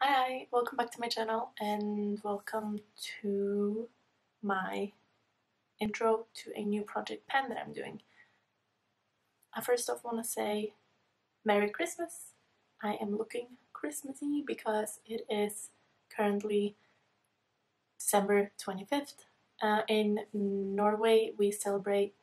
Hi, welcome back to my channel and welcome to my intro to a new project pen that I'm doing. I first off want to say Merry Christmas. I am looking Christmassy because it is currently December 25th. In Norway we celebrate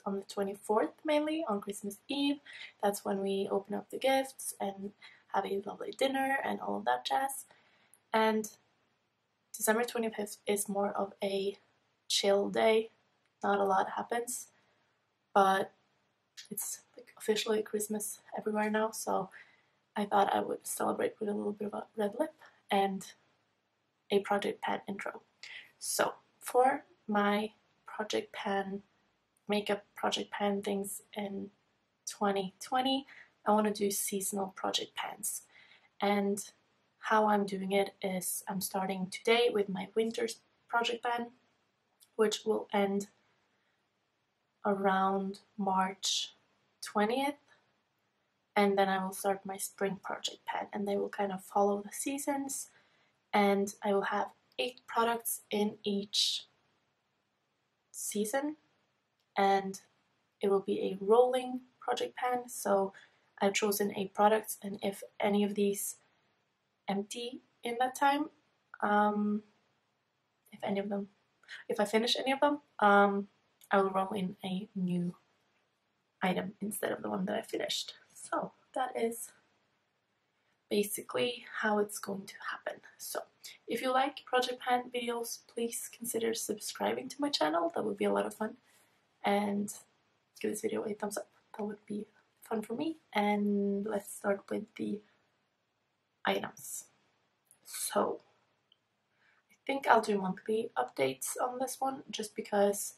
on the 24th mainly, on Christmas Eve. That's when we open up the gifts and have a lovely dinner and all of that jazz. And December 25th is more of a chill day. Not a lot happens, but it's like officially Christmas everywhere now, so I thought I would celebrate with a little bit of a red lip and a project pen intro. So for my project pen, makeup project pen things in 2020, I want to do seasonal project pens. And how I'm doing it is I'm starting today with my winter project pen, which will end around March 20th, and then I will start my spring project pen, and they will kind of follow the seasons, and I will have 8 products in each season, and it will be a rolling project pen. So I've chosen 8 products, and if any of these empty in that time, if I finish any of them, I will roll in a new item instead of the one that I finished. So that is basically how it's going to happen. So if you like project pen videos, please consider subscribing to my channel. That would be a lot of fun. And give this video a thumbs up. That would be fun for me. And let's start with the items. So I think I'll do monthly updates on this one, just because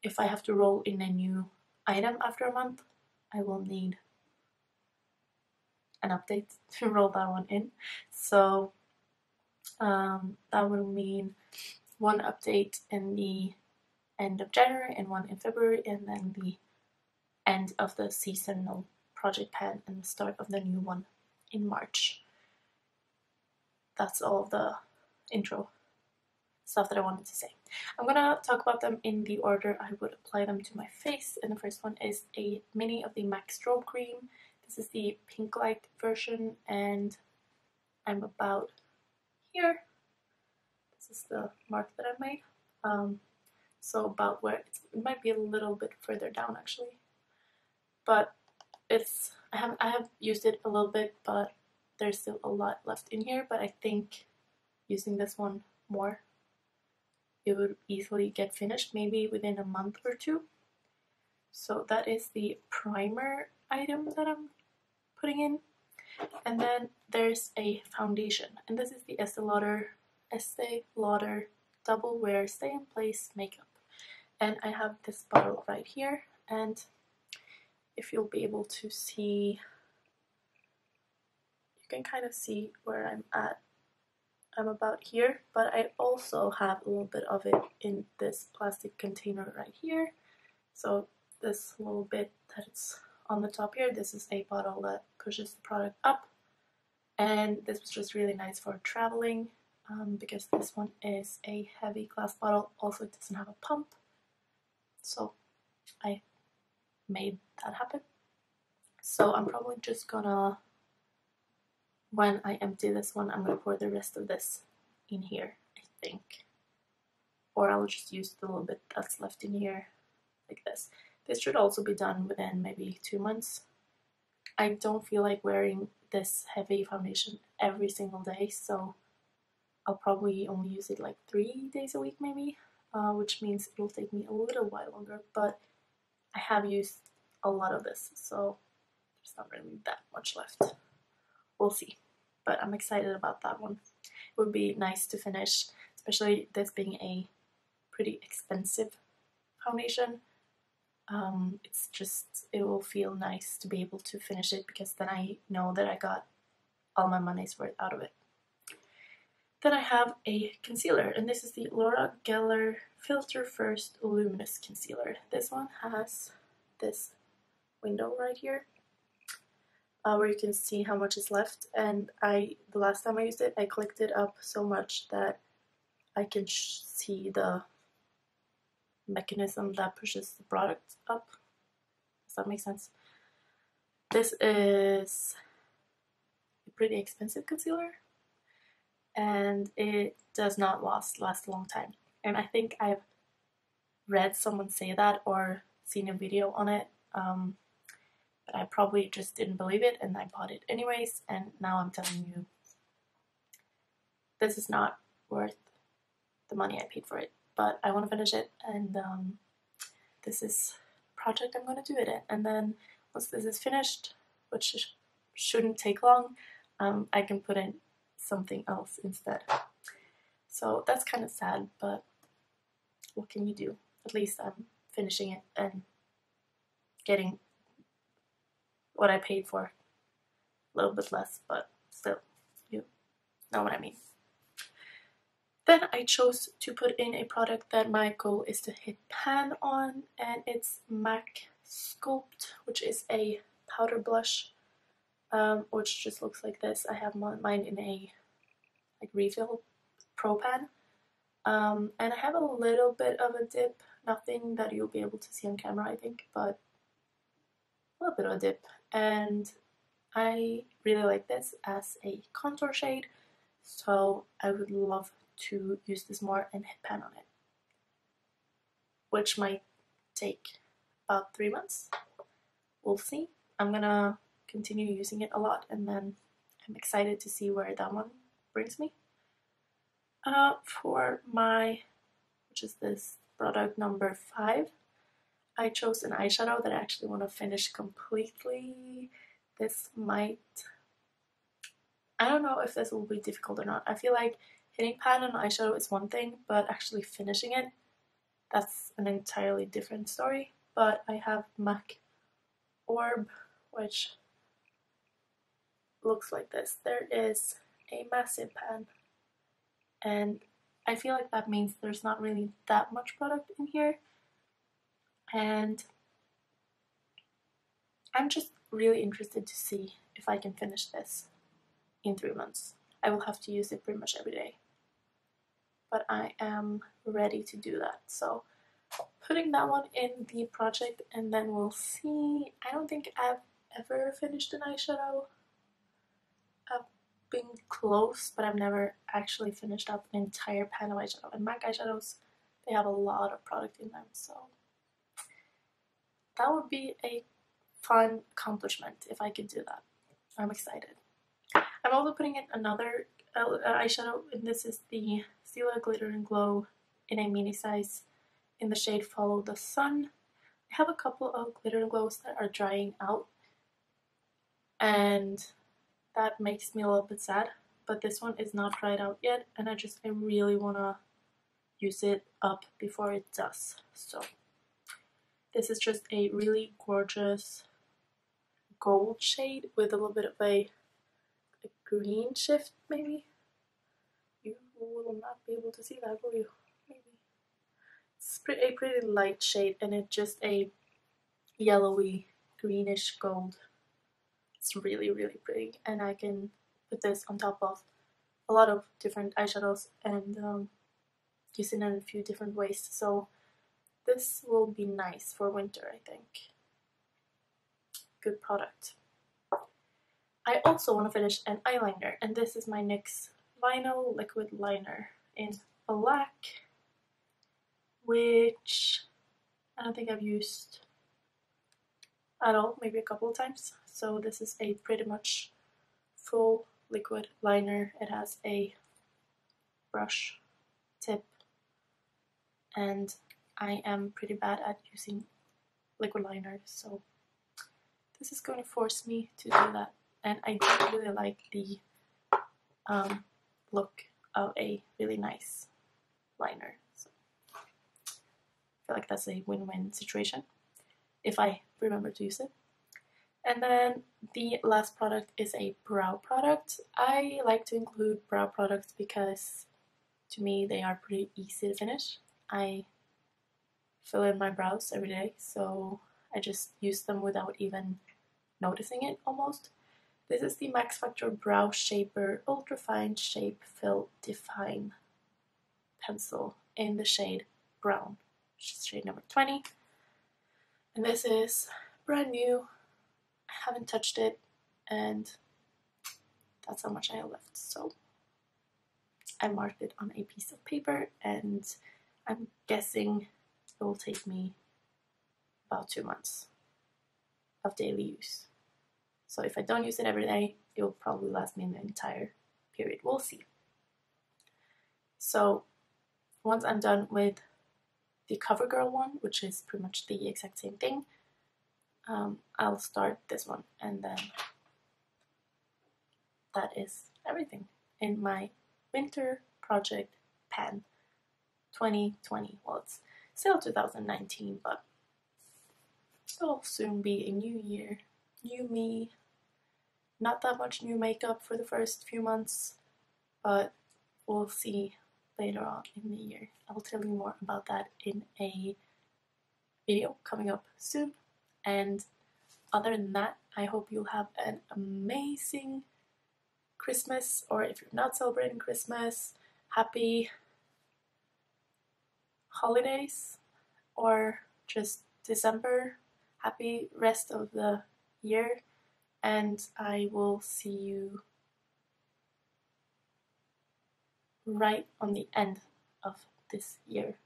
if I have to roll in a new item after a month, I will need an update to roll that one in. So that will mean one update in the end of January and one in February, and then the end of the seasonal project pen and the start of the new one in March. That's all of the intro stuff that I wanted to say. I'm gonna talk about them in the order I would apply them to my face, and the first one is a mini of the MAC Strobe Cream. This is the pink light version, and I'm about here. This is the mark that I made. So about where it might be a little bit further down actually, but I have used it a little bit, but there's still a lot left in here. But I think using this one more, it would easily get finished, maybe within a month or two. So that is the primer item that I'm putting in. And then there's a foundation, and this is the Estee Lauder Double Wear Stay in Place Makeup. And I have this bottle right here, and if you'll be able to see, you can kind of see where I'm at. I'm about here, but I also have a little bit of it in this plastic container right here. So this little bit that's on the top here, this is a bottle that pushes the product up, and this was just really nice for traveling, because this one is a heavy glass bottle. Also, it doesn't have a pump, so I made that happen. So I'm probably just gonna, when I empty this one, I'm gonna pour the rest of this in here, I think. Or I'll just use the little bit that's left in here, like this. This should also be done within maybe 2 months. I don't feel like wearing this heavy foundation every single day, so I'll probably only use it like 3 days a week maybe, which means it'll take me a little while longer, but I have used a lot of this, so there's not really that much left. We'll see, but I'm excited about that one. It would be nice to finish, especially this being a pretty expensive foundation. It's just, it will feel nice to be able to finish it, because then I know that I got all my money's worth out of it. Then I have a concealer, and this is the Laura Geller Filter First Luminous Concealer. This one has this window right here. where you can see how much is left, and the last time I used it, I clicked it up so much that I can see the mechanism that pushes the product up. Does that make sense? This is a pretty expensive concealer, and it does not last a long time. And I think I've read someone say that or seen a video on it, but I probably just didn't believe it and I bought it anyways, and now I'm telling you this is not worth the money I paid for it, but I want to finish it, and this is a project I'm going to do it in. And then once this is finished, which shouldn't take long, I can put in something else instead. So that's kind of sad, but what can you do? At least I'm finishing it and getting what I paid for. A little bit less, but still, you know what I mean. Then I chose to put in a product that my goal is to hit pan on, and it's MAC Sculpt, which is a powder blush, which just looks like this. I have mine in a refill pro pan, and I have a little bit of a dip, nothing that you'll be able to see on camera I think, but a little bit of a dip, and I really like this as a contour shade, so I would love to use this more and hit pan on it, which might take about 3 months. We'll see. I'm gonna continue using it a lot, and then I'm excited to see where that one brings me. For my, which is this product number 5, I chose an eyeshadow that I actually want to finish completely. This might, I don't know if this will be difficult or not. I feel like hitting pan on eyeshadow is one thing, but actually finishing it, that's an entirely different story. But I have MAC Orb, which looks like this. There is a massive pan, and I feel like that means there's not really that much product in here, and I'm just really interested to see if I can finish this in 3 months. I will have to use it pretty much every day, but I am ready to do that. So putting that one in the project, and then we'll see. I don't think I've ever finished an eyeshadow. I've been close, but I've never actually finished up an entire pan of eyeshadow. And MAC eyeshadows, they have a lot of product in them, so that would be a fun accomplishment if I could do that. I'm excited. I'm also putting in another eyeshadow, and this is the Stila Glitter and Glow in a mini size in the shade Follow the Sun. I have a couple of glitter and glows that are drying out, and that makes me a little bit sad, but this one is not dried out yet, and I really want to use it up before it does. So this is just a really gorgeous gold shade with a little bit of a green shift, maybe. You will not be able to see that, will you? Maybe. It's a pretty light shade, and it's just a yellowy greenish gold. It's really, really pretty, and I can put this on top of a lot of different eyeshadows and use it in a few different ways. So this will be nice for winter, I think. Good product. I also want to finish an eyeliner, and this is my NYX Vinyl Liquid Liner in black, which I don't think I've used at all, maybe a couple of times. So this is a pretty much full liquid liner. It has a brush tip, and I am pretty bad at using liquid liners, so this is going to force me to do that. And I do really like the look of a really nice liner, so I feel like that's a win-win situation if I remember to use it. And then the last product is a brow product. I like to include brow products because to me they are pretty easy to finish. I fill in my brows every day, so I just use them without even noticing it almost. This is the Max Factor Brow Shaper Ultra Fine Shape Fill Define pencil in the shade brown, which is shade number 20. And this is brand new. I haven't touched it, and that's how much I have left. So I marked it on a piece of paper, and I'm guessing it will take me about 2 months of daily use. So if I don't use it every day, it will probably last me an entire period. We'll see. So once I'm done with the CoverGirl one, which is pretty much the exact same thing, I'll start this one, and then that is everything in my winter project pan 2020. Well, it's still 2019, but it'll soon be a new year, new me. Not that much new makeup for the first few months, but we'll see later on in the year. I'll tell you more about that in a video coming up soon. And other than that, I hope you'll have an amazing Christmas, or if you're not celebrating Christmas, happy holidays, or just December. Happy rest of the year, and I will see you right on the end of this year.